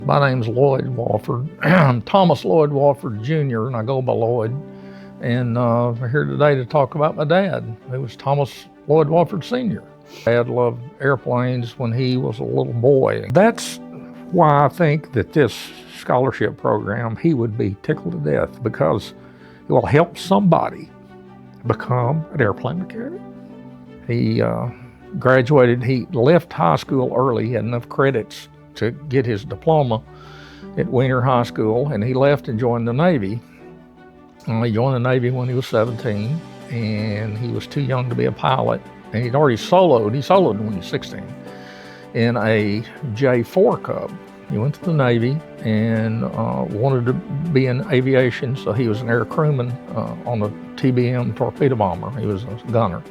My name's Lloyd Wofford. I'm Thomas Lloyd Wofford Jr., and I go by Lloyd. And we're here today to talk about my dad, who was Thomas Lloyd Wofford Sr. Dad loved airplanes when he was a little boy. That's why I think that this scholarship program, he would be tickled to death, because it will help somebody become an airplane mechanic. He graduated, he left high school early, he had enough credits to get his diploma at Wiener High School, and he left and joined the Navy. He joined the Navy when he was 17, and he was too young to be a pilot. And he'd already soloed, he soloed when he was 16, in a J4 Cub. He went to the Navy and wanted to be in aviation, so he was an air crewman on a TBM torpedo bomber. He was a gunner.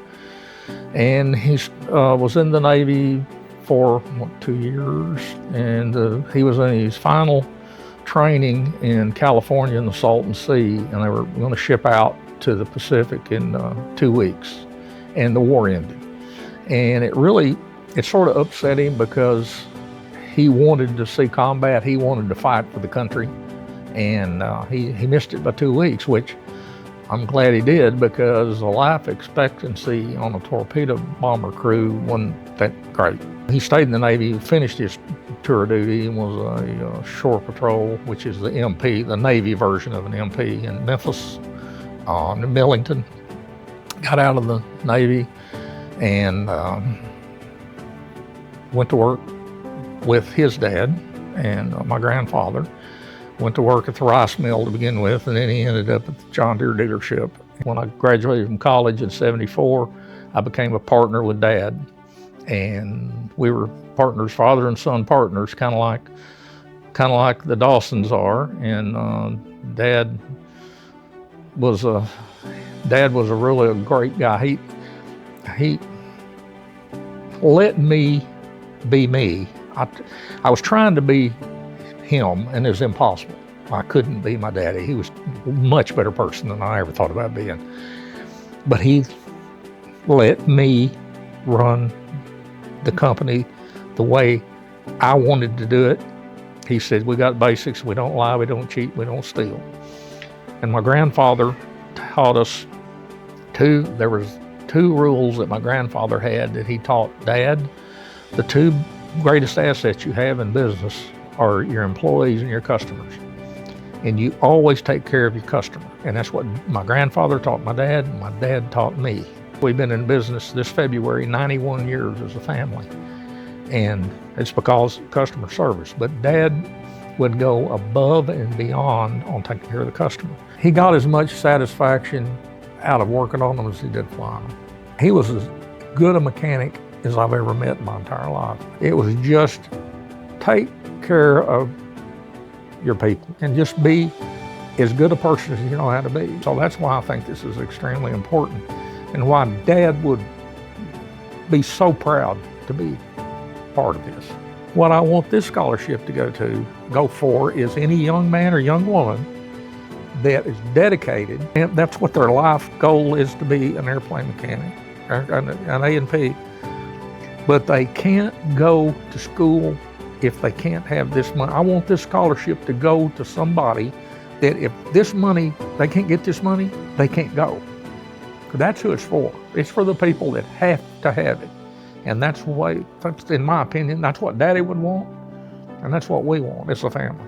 And he was in the Navy for 2 years, and he was in his final training in California in the Salton Sea, and they were going to ship out to the Pacific in 2 weeks, and the war ended. And it sort of upset him, because he wanted to see combat, he wanted to fight for the country, and he missed it by 2 weeks, which I'm glad he did, because the life expectancy on a torpedo bomber crew wasn't that great. He stayed in the Navy, finished his tour of duty, and was a shore patrol, which is the MP, the Navy version of an MP, in Memphis, in Millington. Got out of the Navy and went to work with his dad and my grandfather. Went to work at the rice mill to begin with, and then he ended up at the John Deere dealership. When I graduated from college in '74, I became a partner with Dad. And we were partners, father and son partners, kind of like the Dawsons are. And Dad was a really great guy. He let me be me. I was trying to be him, and it was impossible. I couldn't be my daddy. He was a much better person than I ever thought about being. But he let me run the company the way I wanted to do it. He said, we got basics, we don't lie, we don't cheat, we don't steal. And my grandfather taught us there was 2 rules that my grandfather had that he taught Dad. The 2 greatest assets you have in business are your employees and your customers. And you always take care of your customer. And that's what my grandfather taught my dad, and my dad taught me. We've been in business this February 91 years as a family, and it's because of customer service. But Dad would go above and beyond on taking care of the customer. He got as much satisfaction out of working on them as he did flying them. He was as good a mechanic as I've ever met in my entire life. It was just take care of your people and just be as good a person as you know how to be. So that's why I think this is extremely important, and why Dad would be so proud to be part of this. What I want this scholarship to go for is any young man or young woman that is dedicated, and that's what their life goal is, to be an airplane mechanic, an A&P. But they can't go to school if they can't have this money. I want this scholarship to go to somebody that if this money, they can't get this money, they can't go. That's who it's for. It's for the people that have to have it. And that's in my opinion, that's what Daddy would want, and that's what we want. It's a family.